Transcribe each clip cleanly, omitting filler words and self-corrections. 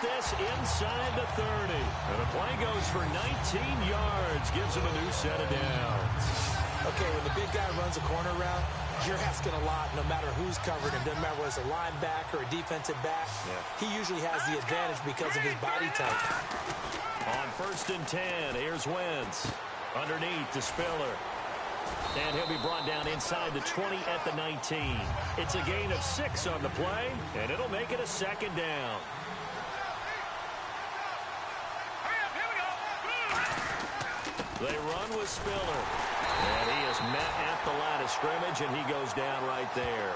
this inside the 30. And the play goes for 19 yards. Gives him a new set of downs. Okay, when the big guy runs a corner route, you're asking a lot no matter who's covering him. Doesn't matter whether it's a linebacker or a defensive back. Yeah. He usually has the advantage because of his body type. On 1st and 10, here's Wentz. Underneath to Spiller. And he'll be brought down inside the 20 at the 19. It's a gain of 6 on the play, and it'll make it a 2nd down. They run with Spiller. And he is met at the line of scrimmage, and he goes down right there.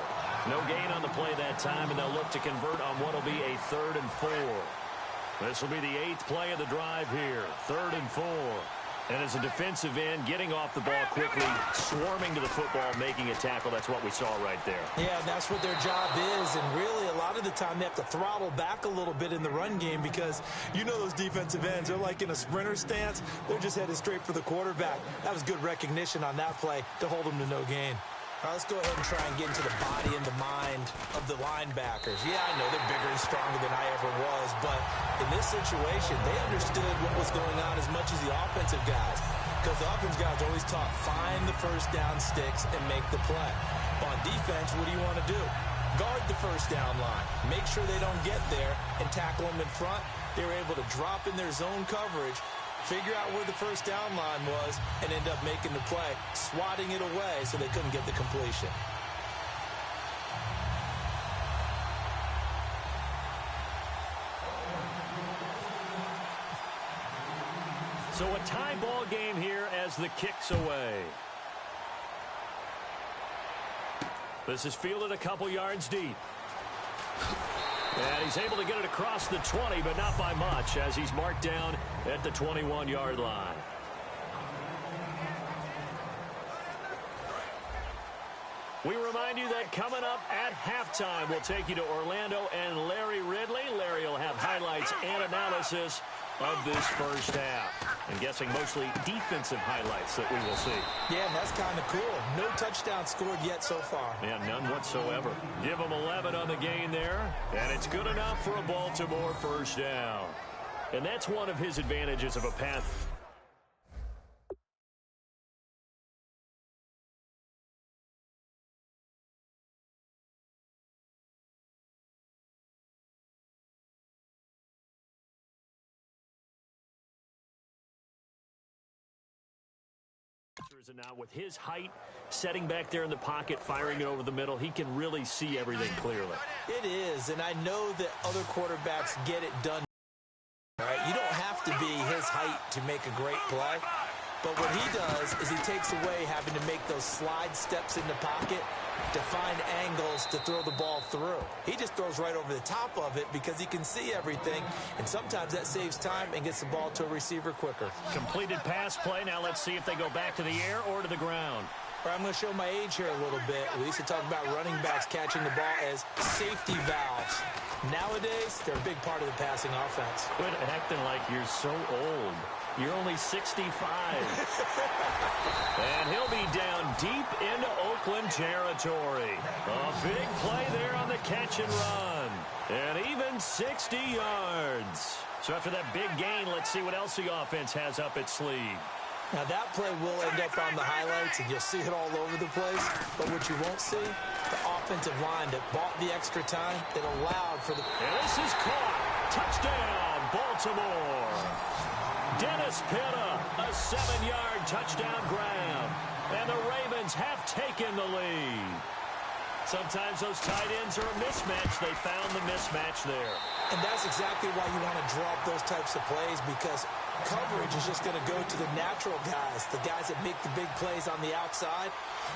No gain on the play that time, and they'll look to convert on what will be a 3rd and 4. This will be the 8th play of the drive here. 3rd and 4. And as a defensive end, getting off the ball quickly, swarming to the football, making a tackle. That's what we saw right there. Yeah, that's what their job is. And really, a lot of the time, they have to throttle back a little bit in the run game because you know those defensive ends, they're like in a sprinter stance. They're just headed straight for the quarterback. That was good recognition on that play to hold them to no gain. All right, let's go ahead and try and get into the body and the mind of the linebackers. Yeah, I know they're bigger and stronger than I ever was, but in this situation, they understood what was going on as much as the offensive guys. Because the offensive guys always taught, find the first down sticks and make the play. On defense, what do you want to do? Guard the first down line. Make sure they don't get there and tackle them in front. They were able to drop in their zone coverage, figure out where the first down line was, and end up making the play, swatting it away so they couldn't get the completion. So a tie ball game here as the kick's away. This is fielded a couple yards deep. And he's able to get it across the 20, but not by much, as he's marked down at the 21-yard line. We remind you that coming up at halftime, we'll take you to Orlando and Larry Ridley. Larry will have highlights and analysis of this first half. I'm guessing mostly defensive highlights that we will see. Yeah, and that's kind of cool. No touchdown scored yet so far. Yeah, none whatsoever. Give them 11 on the gain there, and it's good enough for a Baltimore first down. And that's one of his advantages of a path. And now with his height, setting back there in the pocket, firing it over the middle, he can really see everything clearly. It is, and I know that other quarterbacks get it done. All right, you don't have to be his height to make a great play. But what he does is he takes away having to make those slide steps in the pocket to find angles to throw the ball through. He just throws right over the top of it because he can see everything, and sometimes that saves time and gets the ball to a receiver quicker. Completed pass play. Now let's see if they go back to the air or to the ground. All right, I'm going to show my age here a little bit. We used to talk about running backs catching the ball as safety valves. Nowadays, they're a big part of the passing offense. Quit acting like you're so old. You're only 65. And he'll be down deep into Oakland territory. A big play there on the catch and run. And even 60 yards. So after that big gain, let's see what else the offense has up its sleeve. Now that play will end up on the highlights, and you'll see it all over the place. But what you won't see, the offensive line that bought the extra time, that allowed for the... And this is caught. Touchdown, Baltimore. Dennis Pitta, a 7-yard touchdown grab. And the Ravens have taken the lead. Sometimes those tight ends are a mismatch. They found the mismatch there. And that's exactly why you want to draw up those types of plays, because coverage is just going to go to the natural guys, the guys that make the big plays on the outside.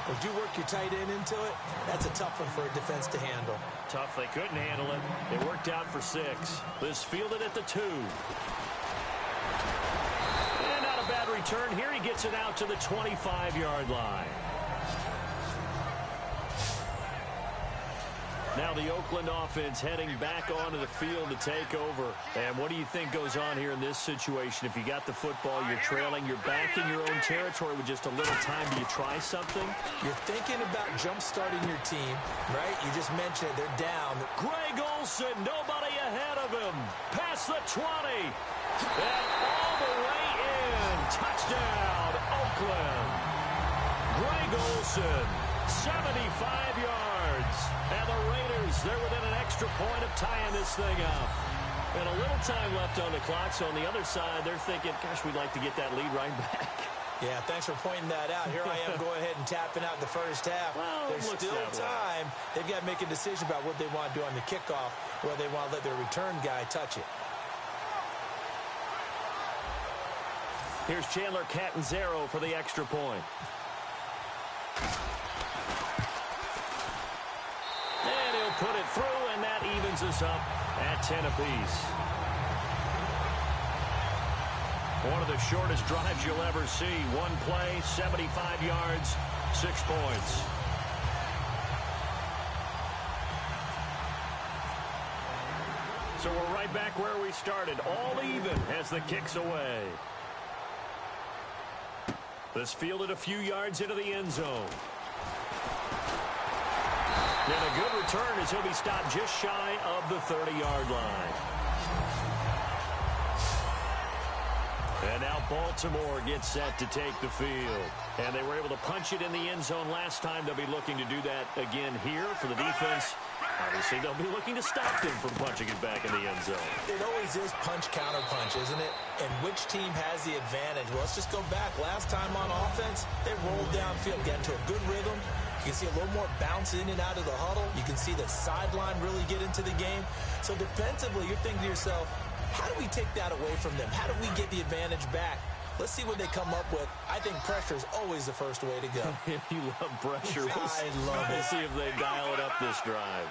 If you work your tight end into it, that's a tough one for a defense to handle. Tough. They couldn't handle it. It worked out for 6. This fielded at the 2. And not a bad return. Here he gets it out to the 25-yard line. Now the Oakland offense heading back onto the field to take over. And what do you think goes on here in this situation? If you got the football, you're trailing, you're back in your own territory with just a little time. Do you try something? You're thinking about jump-starting your team, right? You just mentioned it. They're down. Greg Olsen, nobody ahead of him. Pass across the 20. And all the way in. Touchdown, Oakland. Greg Olsen, 75 yards. And the Raiders, they're within an extra point of tying this thing up. And a little time left on the clock, so on the other side, they're thinking, gosh, we'd like to get that lead right back. Yeah, thanks for pointing that out. Here I am going ahead and tapping out the first half. Well, there's still time. They've got to make a decision about what they want to do on the kickoff, where they want to let their return guy touch it. Here's Chandler Catanzaro for the extra point. And he'll put it through, and that evens us up at 10 apiece. One of the shortest drives you'll ever see. One play, 75 yards, 6 points. So we're right back where we started. All even as the kick's away. This fielded a few yards into the end zone. And a good return as he'll be stopped just shy of the 30-yard line. And now Baltimore gets set to take the field. And they were able to punch it in the end zone last time. They'll be looking to do that again here for the defense. Obviously, they'll be looking to stop them from punching it back in the end zone. It always is punch-counter-punch, isn't it? And which team has the advantage? Well, let's just go back. Last time on offense, they rolled downfield, got into a good rhythm. You can see a little more bounce in and out of the huddle. You can see the sideline really get into the game. So defensively, you're thinking to yourself, how do we take that away from them? How do we get the advantage back? Let's see what they come up with. I think pressure is always the first way to go. You love pressure. I love it. We'll see if they dial it up this drive.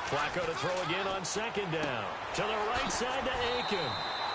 Flacco to throw again on second down. To the right side to Aiken.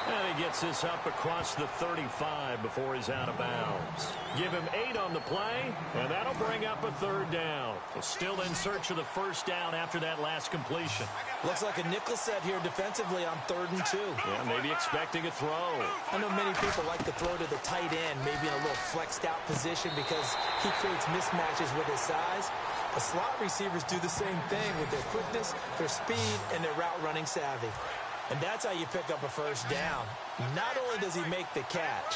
And he gets this up across the 35 before he's out of bounds. Give him 8 on the play, and that'll bring up a third down. So still in search of the first down after that last completion. Looks like a nickel set here defensively on 3rd and 2. Yeah, maybe expecting a throw. I know many people like to throw to the tight end, maybe in a little flexed out position because he creates mismatches with his size. The slot receivers do the same thing with their quickness, their speed, and their route running savvy. And that's how you pick up a first down. Not only does he make the catch,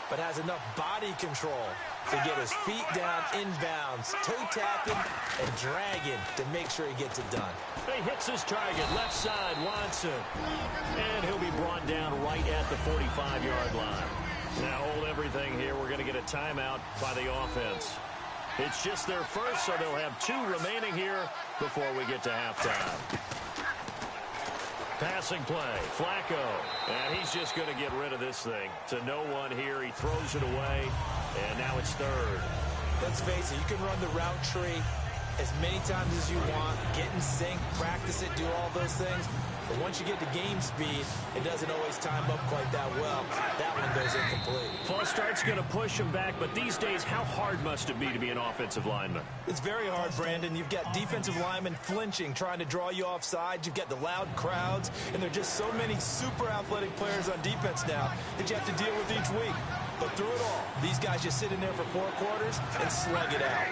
but has enough body control to get his feet down inbounds, toe tapping and dragging to make sure he gets it done. He hits his target, left side, Watson. And he'll be brought down right at the 45-yard line. Now hold everything here. We're going to get a timeout by the offense. It's just their first, so they'll have 2 remaining here before we get to halftime. Passing play, Flacco, and he's just going to get rid of this thing. To no one here, he throws it away, and now it's 3rd. Let's face it, you can run the route tree as many times as you want, get in sync, practice it, do all those things. But once you get to game speed, it doesn't always time up quite that well. That one goes incomplete. False start's going to push him back, but these days, how hard must it be to be an offensive lineman? It's very hard, Brandon. You've got defensive linemen flinching, trying to draw you off sides. You've got the loud crowds, and there are just so many super athletic players on defense now that you have to deal with each week. But through it all, these guys just sit in there for 4 quarters and slug it out.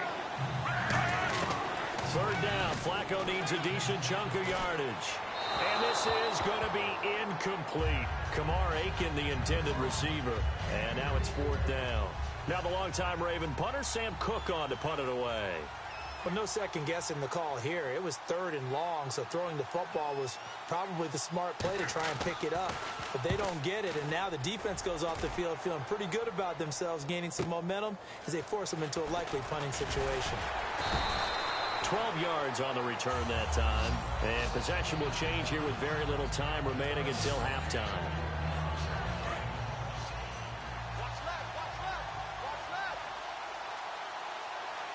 3rd down. Flacco needs a decent chunk of yardage. And this is going to be incomplete. Kamar Aiken, the intended receiver. And now it's 4th down. Now the longtime Raven punter, Sam Cook, on to punt it away. Well, no second guessing the call here. It was 3rd and long, so throwing the football was probably the smart play to try and pick it up. But they don't get it, and now the defense goes off the field feeling pretty good about themselves, gaining some momentum as they force them into a likely punting situation. 12 yards on the return that time. And possession will change here with very little time remaining until halftime.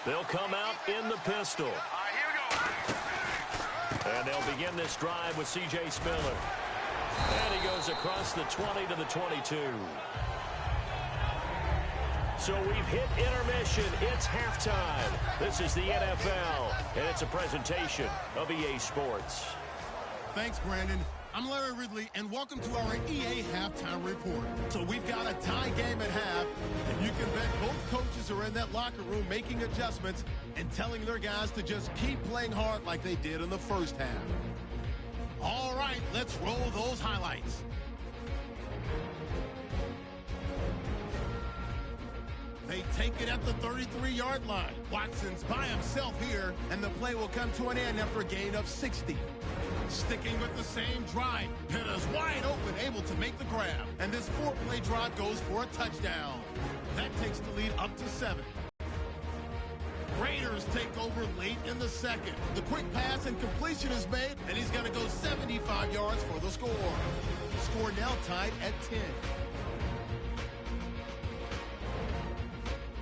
They'll come out in the pistol. And they'll begin this drive with C.J. Spiller. And he goes across the 20 to the 22. So we've hit intermission. It's halftime. This is the NFL, and it's a presentation of EA Sports. Thanks, Brandon. I'm Larry Ridley, and welcome to our EA Halftime Report. So we've got a tie game at half, and you can bet both coaches are in that locker room making adjustments and telling their guys to just keep playing hard like they did in the first half. All right, let's roll those highlights. They take it at the 33-yard line. Watson's by himself here, and the play will come to an end after a gain of 60. Sticking with the same drive, Pitta's wide open, able to make the grab. And this 4-play drive goes for a touchdown. That takes the lead up to 7. Raiders take over late in the second. The quick pass and completion is made, and he's going to go 75 yards for the score. Score now tied at 10.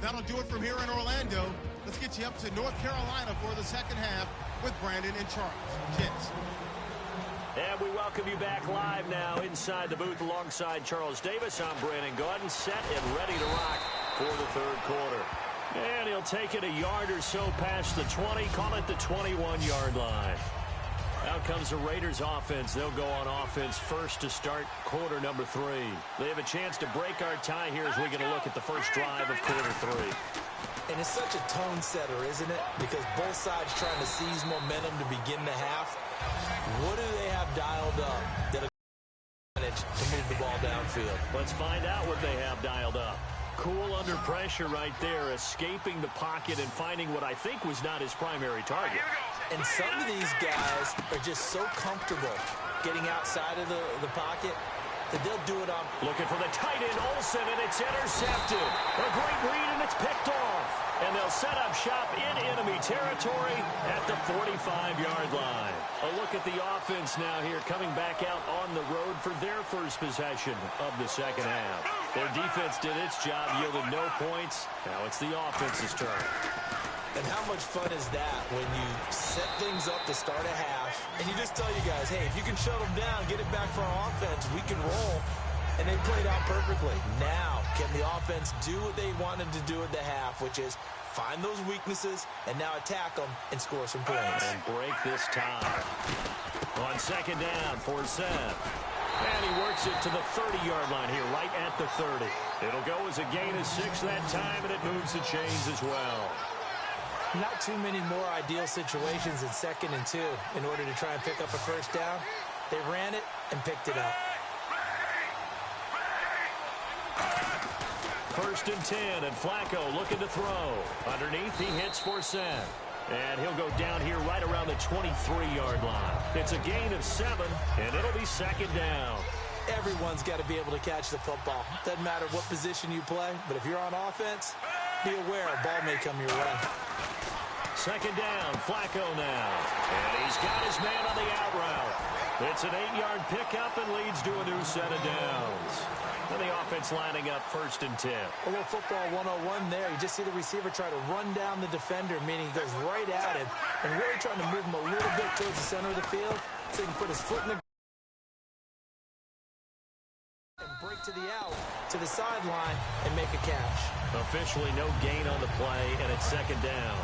That'll do it from here in Orlando. Let's get you up to North Carolina for the second half with Brandon and Charles. Gents. And we welcome you back live now inside the booth alongside Charles Davis. I'm Brandon Gaudin, set and ready to rock for the third quarter. And he'll take it a yard or so past the 20, call it the 21-yard line. Out comes the Raiders offense. They'll go on offense first to start quarter number 3. They have a chance to break our tie here as we get a look at the first drive of quarter 3. And it's such a tone setter, isn't it? Because both sides trying to seize momentum to begin the half. What do they have dialed up that'll manage to move the ball downfield? Let's find out what they have dialed up. Cool under pressure right there, escaping the pocket and finding what I think was not his primary target. And some of these guys are just so comfortable getting outside of the pocket that they'll do it on. Looking for the tight end, Olsen, and it's intercepted. A great read, and it's picked off. And they'll set up shop in enemy territory at the 45-yard line. A look at the offense now here, coming back out on the road for their first possession of the second half. Their defense did its job, yielded no points. Now it's the offense's turn. And how much fun is that when you set things up to start a half, and you just tell you guys, hey, if you can shut them down, get it back for our offense, we can roll. And they played out perfectly. Now, can the offense do what they wanted to do at the half, which is find those weaknesses and now attack them and score some points. And break this tie. On second down for Seth. And he works it to the 30-yard line here, right at the 30. It'll go as a gain of 6 that time, and it moves the chains as well. Not too many more ideal situations in 2nd and 2 in order to try and pick up a first down. They ran it and picked it up. 1st and 10, and Flacco looking to throw. Underneath, he hits for Seth. And he'll go down here right around the 23-yard line. It's a gain of 7, and it'll be 2nd down. Everyone's got to be able to catch the football. Doesn't matter what position you play, but if you're on offense, be aware a ball may come your way. 2nd down, Flacco now. And he's got his man on the out route. It's an 8-yard pickup and leads to a new set of downs. And the offense lining up 1st and 10. A little football 101 there. You just see the receiver try to run down the defender, meaning he goes right at him and really trying to move him a little bit towards the center of the field so he can put his foot in the and break to the out, to the sideline, and make a catch. Officially no gain on the play, and it's 2nd down.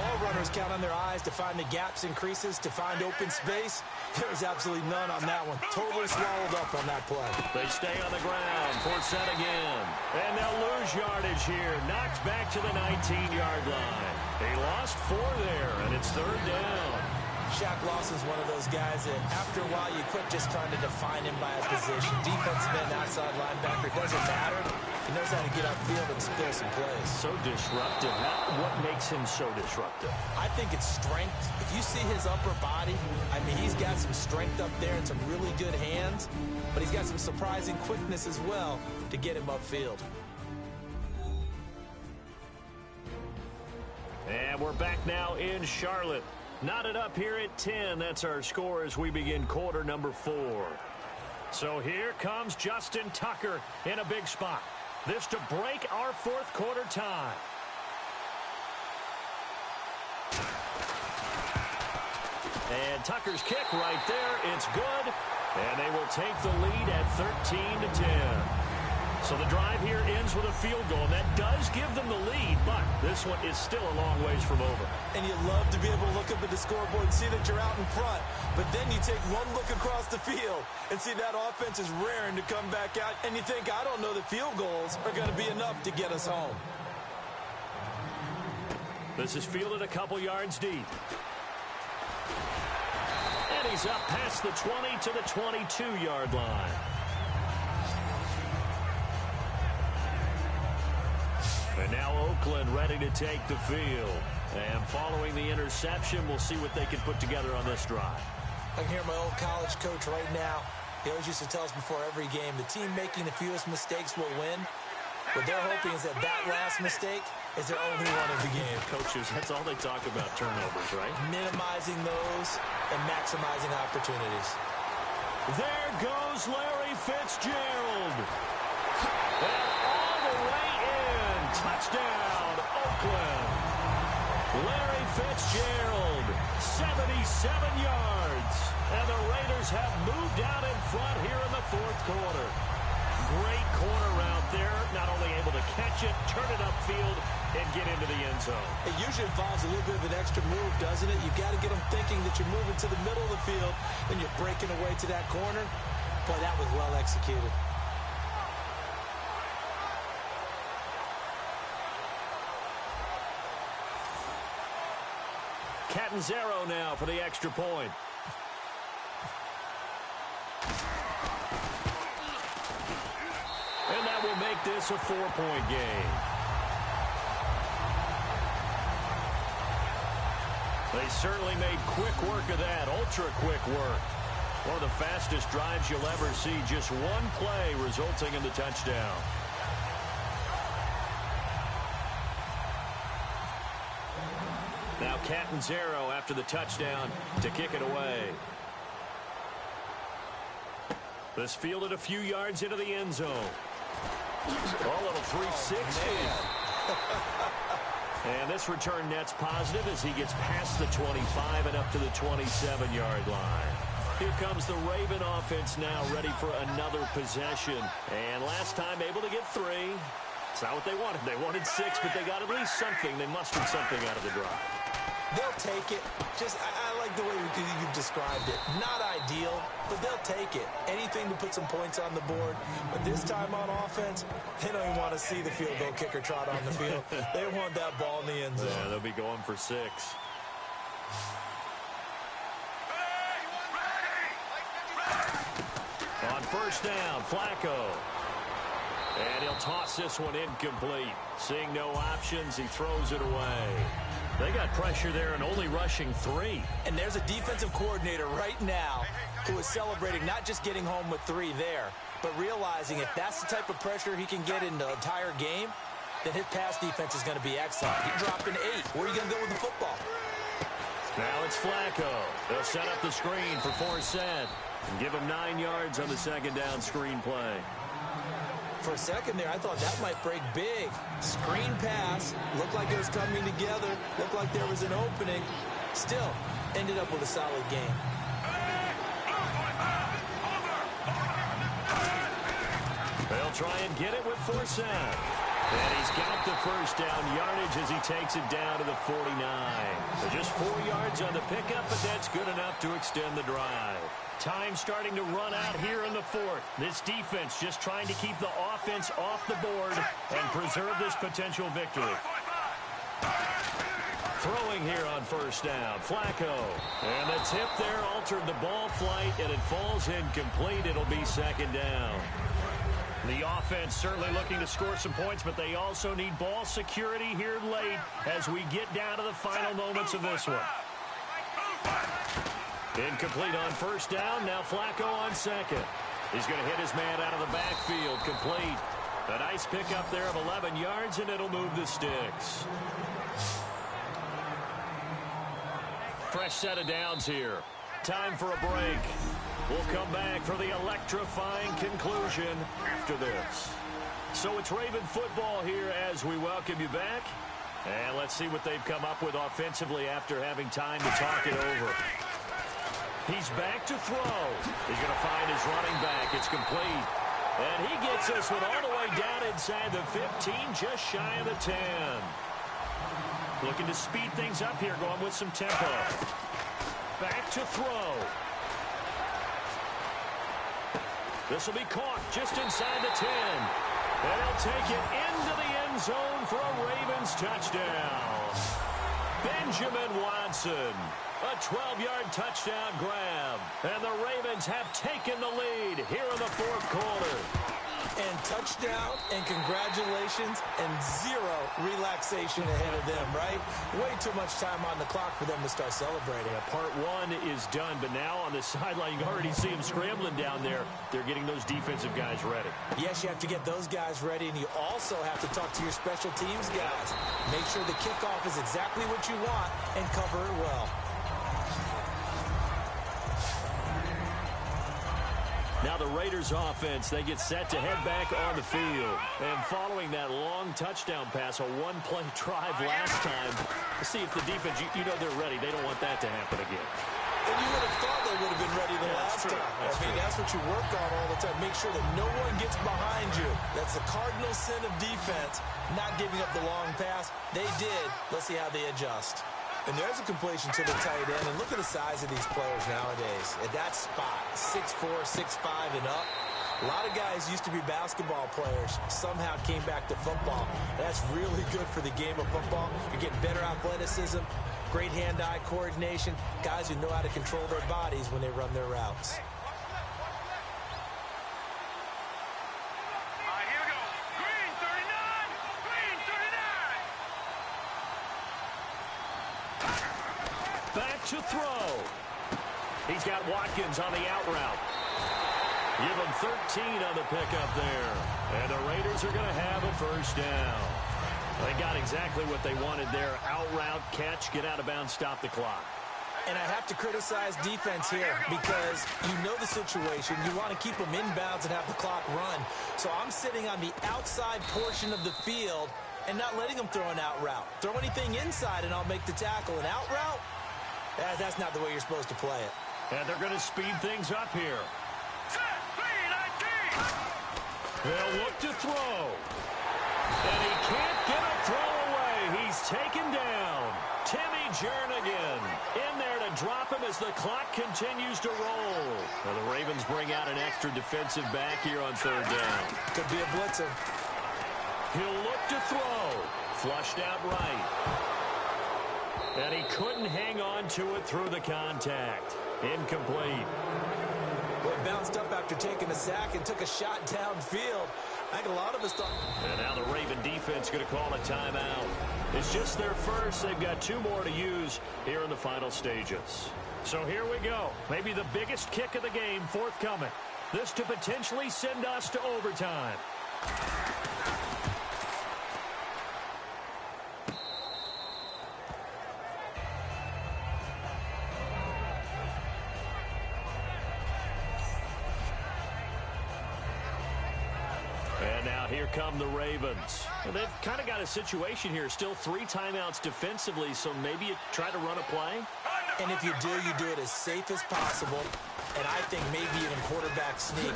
All runners count on their eyes to find the gaps and creases, to find open space. There's absolutely none on that one. Totally swallowed up on that play. They stay on the ground. 4th set again. And they'll lose yardage here. Knocked back to the 19-yard line. They lost 4 there, and it's 3rd down. Shaq Lawson's one of those guys that after a while you quit just trying to define him by his position. Defensive end, outside linebacker, doesn't matter. He knows how to get upfield and spill some plays. So disruptive. What makes him so disruptive? I think it's strength. If you see his upper body, I mean, he's got some strength up there and some really good hands, but he's got some surprising quickness as well to get him upfield. And we're back now in Charlotte. Knotted up here at 10. That's our score as we begin quarter number 4. So here comes Justin Tucker in a big spot. This to break our 4th quarter tie. And Tucker's kick right there. It's good. And they will take the lead at 13-10. So the drive here ends with a field goal, and that does give them the lead, but this one is still a long ways from over. And you love to be able to look up at the scoreboard and see that you're out in front, but then you take one look across the field and see that offense is raring to come back out, and you think, I don't know that field goals are going to be enough to get us home. This is fielded a couple yards deep. And And he's up past the 20 to the 22-yard line. And now Oakland ready to take the field. And following the interception, we'll see what they can put together on this drive. I can hear my old college coach right now. He always used to tell us before every game, the team making the fewest mistakes will win. What they're hoping is that last mistake is their only one of the game. Coaches, that's all they talk about, turnovers, right? Minimizing those and maximizing opportunities. There goes Larry Fitzgerald. And all the way in. Touchdown, Oakland. Larry Fitzgerald, 77 yards. And the Raiders have moved out in front here in the fourth quarter. Great corner route there. Not only able to catch it, turn it upfield, and get into the end zone. It usually involves a little bit of an extra move, doesn't it? You've got to get them thinking that you're moving to the middle of the field, and you're breaking away to that corner. Boy, that was well executed. Catanzaro now for the extra point. And that will make this a 4-point game. They certainly made quick work of that, ultra-quick work. One of the fastest drives you'll ever see, just one play resulting in the touchdown. Now Catanzaro after the touchdown to kick it away. This fielded a few yards into the end zone. Oh, a little 360. And this return net's positive as he gets past the 25 and up to the 27-yard line. Here comes the Raven offense now ready for another possession. And last time able to get 3. It's not what they wanted. They wanted 6, but they got at least something. They mustered something out of the drive. They'll take it. I like the way you've described it. Not ideal, but they'll take it. Anything to put some points on the board. But this time on offense, they don't even want to see the field goal kicker trot on the field. They want that ball in the end zone. Yeah, they'll be going for 6. On first down, Flacco. And he'll toss this one incomplete. Seeing no options, he throws it away. They got pressure there and only rushing 3. And there's a defensive coordinator right now who is celebrating not just getting home with 3 there, but realizing if that's the type of pressure he can get in the entire game, then his pass defense is going to be excellent. He dropped an 8. Where are you going to go with the football? Now it's Flacco. They'll set up the screen for Forsett and give him 9 yards on the second down screen play. For a second there, I thought that might break big. Screen pass. Looked like it was coming together. Looked like there was an opening. Still, ended up with a solid game. They'll try and get it with Forsett. And he's got the first down yardage as he takes it down to the 49. So just 4 yards on the pickup, but that's good enough to extend the drive. Time starting to run out here in the fourth. This defense just trying to keep the offense off the board and preserve this potential victory. Throwing here on first down, Flacco. And the tip there altered the ball flight, and it falls incomplete. It'll be second down. The offense certainly looking to score some points, but they also need ball security here late as we get down to the final moments of this one. Incomplete on first down. Now Flacco on second. He's going to hit his man out of the backfield. Complete. A nice pickup there of 11 yards, and it'll move the sticks. Fresh set of downs here. Time for a break. We'll come back for the electrifying conclusion after this. So it's Raven football here as we welcome you back. And let's see what they've come up with offensively after having time to talk it over. He's back to throw. He's going to find his running back. It's complete. And he gets this one all the way down inside the 15, just shy of the 10. Looking to speed things up here, going with some tempo. Back to throw. This will be caught just inside the 10. And he'll take it into the end zone for a Ravens touchdown. Benjamin Watson. A 12-yard touchdown grab. And the Ravens have taken the lead here in the fourth quarter. And touchdown, and congratulations, and zero relaxation ahead of them, right? Way too much time on the clock for them to start celebrating. Yeah, part one is done, but now on the sideline, you can already see them scrambling down there. They're getting those defensive guys ready. Yes, you have to get those guys ready, and you also have to talk to your special teams guys. Make sure the kickoff is exactly what you want and cover it well. Now the Raiders offense, they get set to head back on the field. And following that long touchdown pass, a one-play drive last time, let's see if the defense, you know they're ready. They don't want that to happen again. And you would have thought they would have been ready the last time. That's what you work on all the time. Make sure that no one gets behind you. That's the cardinal sin of defense, not giving up the long pass. They did. Let's see how they adjust. And there's a completion to the tight end. And look at the size of these players nowadays. At that spot, 6'4", 6'5", and up. A lot of guys used to be basketball players. Somehow came back to football. That's really good for the game of football. You're getting better athleticism, great hand-eye coordination, guys who know how to control their bodies when they run their routes. Back to throw. He's got Watkins on the out route. Give him 13 on the pickup there. And the Raiders are going to have a first down. They got exactly what they wanted there. Out route, catch, get out of bounds, stop the clock. And I have to criticize defense here because you know the situation. You want to keep them inbounds and have the clock run. So I'm sitting on the outside portion of the field and not letting them throw an out route. Throw anything inside and I'll make the tackle. An out route? That's not the way you're supposed to play it. And they're going to speed things up here. They'll look to throw. And he can't get a throw away. He's taken down. Timmy Jernigan in there to drop him as the clock continues to roll. Now the Ravens bring out an extra defensive back here on third down. Could be a blitzer. He'll look to throw. Flushed out right. And he couldn't hang on to it through the contact. Incomplete. Well, he bounced up after taking a sack and took a shot downfield. I think a lot of us thought. And now the Raven defense going to call a timeout. It's just their first. They've got two more to use here in the final stages. So here we go. Maybe the biggest kick of the game forthcoming. This to potentially send us to overtime. And now here come the Ravens. And they've kind of got a situation here. Still 3 timeouts defensively, so maybe you try to run a play. And if you do it as safe as possible. And I think maybe even quarterback sneak.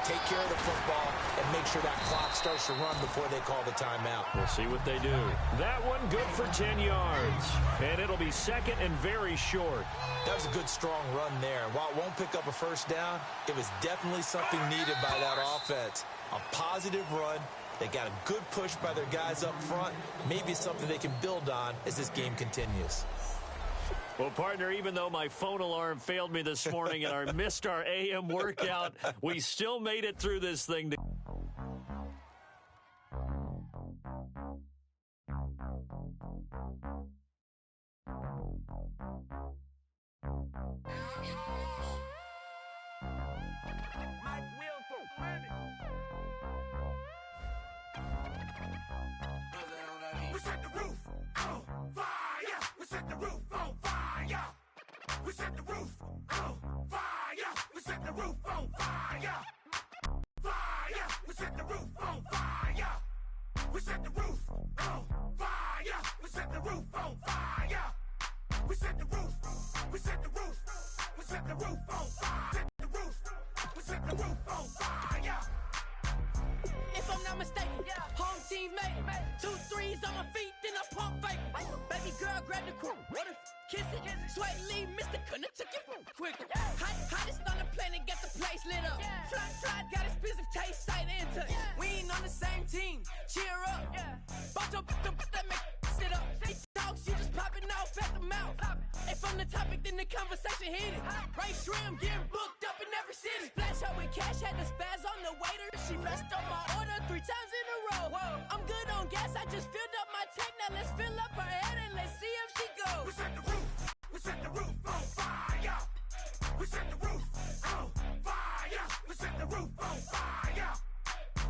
Take care of the football and make sure that clock starts to run before they call the timeout. We'll see what they do. That one good for 10 yards. And it'll be second and very short. That was a good, strong run there. While it won't pick up a first down, it was definitely something needed by that offense. A positive run. They got a good push by their guys up front. Maybe something they can build on as this game continues. Well, partner, even though my phone alarm failed me this morning and I missed our AM workout, we still made it through this thing. We set the roof on fire. We set the roof on fire. We set the roof on fire. We set the roof on fire. Fire. We set the roof on fire. We set the roof on fire. We set the roof on fire. We set the roof. We set the roof. We set the roof on fire. Set the roof. We set the roof on fire. If I'm not mistaken, home team made it. 2 threes on my feet, then I pump fake. Baby girl, grab the crew. Kiss it. Sweat leave, Mr. Couldn't took it quicker. Hottest on the planet, got the place lit up. Fly, got expensive taste, sight and touch. We ain't on the same team. Cheer up. Bunch of that make sit up. He talks, you just popping off. on the topic, then the conversation heated. Right shrimp getting booked up in every city. Splash her with cash, had to spaz on the waiter. She messed up my order 3 times in a row. Whoa, I'm good on gas, I just filled up my tank. Now let's fill up her head and let's see if she goes. We set the roof on fire. We set the roof on fire. We set the roof on fire.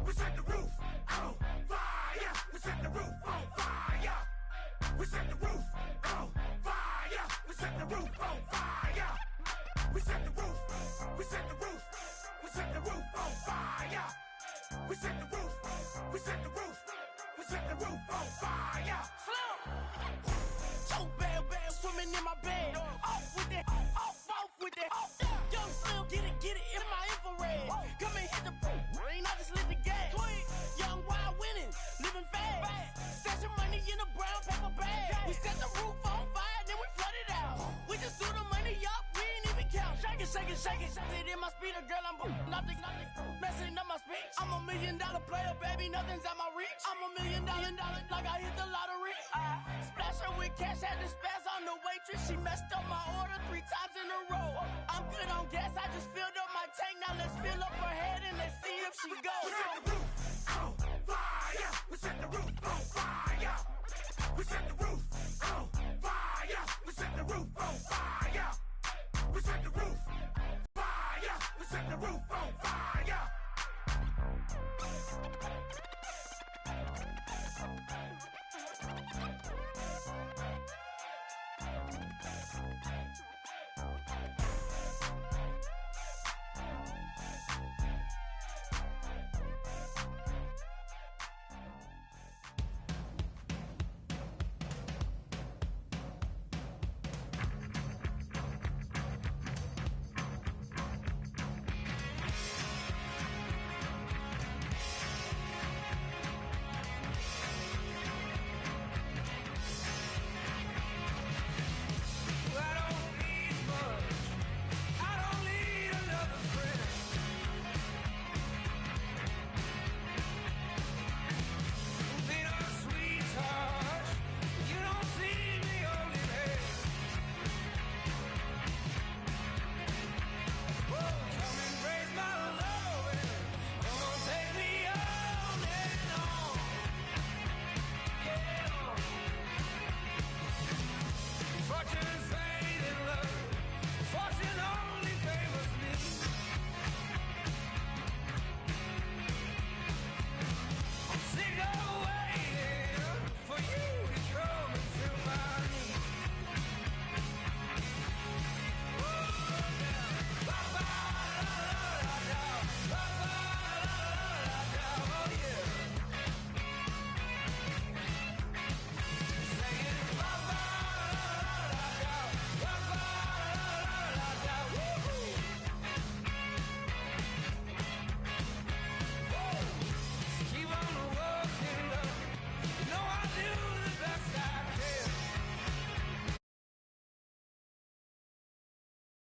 We set the roof on fire. We set the roof on fire. We set the roof on fire. We set the roof on fire. We set the roof. We set the roof. We set the roof on fire. We set the roof. We set the roof. We set the roof on fire. Slow. So bad, swimming in my bed. Off with it, off with it. Young Slim, get it in my infrared. Come and hit the rain, I just lit the gas. Young wild winning, living fast. Stashing money in a brown paper bag. We set the roof on fire, then we flood it out. We just threw the money up, we ain't even count. Shake it, shake it, shake it. Shake it in my speeder, girl, I'm nothing, messing up my speech. I'm $1 million player, baby, nothing's out my reach. I'm $1 million, like I hit the lottery. Splash her with cash, had to spaz on the waitress. She messed up my order 3 times in a row. I'm good on gas, I just filled up my tank. Now let's fill up her head and let's see if she goes. We set the roof on fire. We set the roof on fire. We set the roof on fire. We set the roof on fire. We set the roof fire. We set the roof on fire.